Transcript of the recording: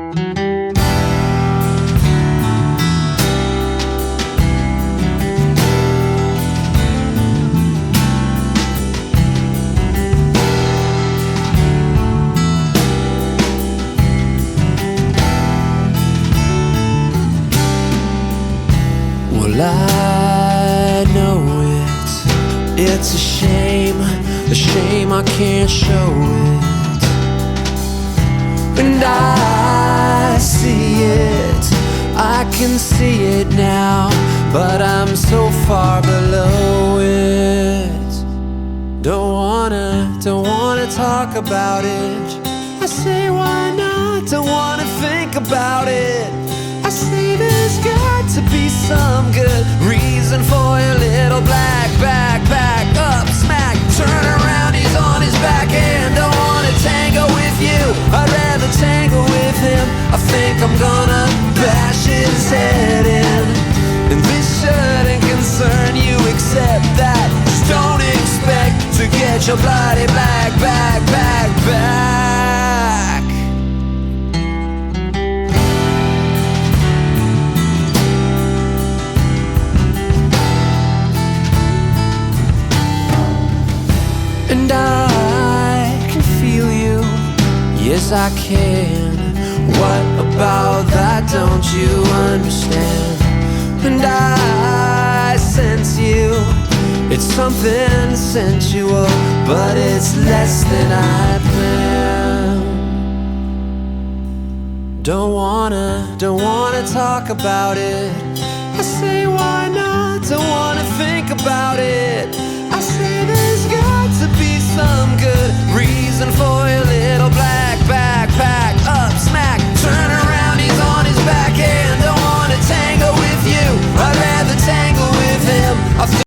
Well, I know it's a shame I can't show it. And I see it, I can see it now, but I'm so far below it. Don't wanna talk about it. I say why not, don't wanna think about it. I say there's got to be some good reason for your little black back up smack. Turn around, he's on his back and don't wanna tango with you. I'd rather tango with him. I think I'm gonna bash his head in. And this shouldn't concern you except that just don't expect to get your bloody black back. And I can feel you, yes I can. What about that don't you understand? And I sense you, it's something sensual, but it's less than I planned. Don't wanna talk about it. I say why not, don't wanna think about it. I say there's got to be some good reason for your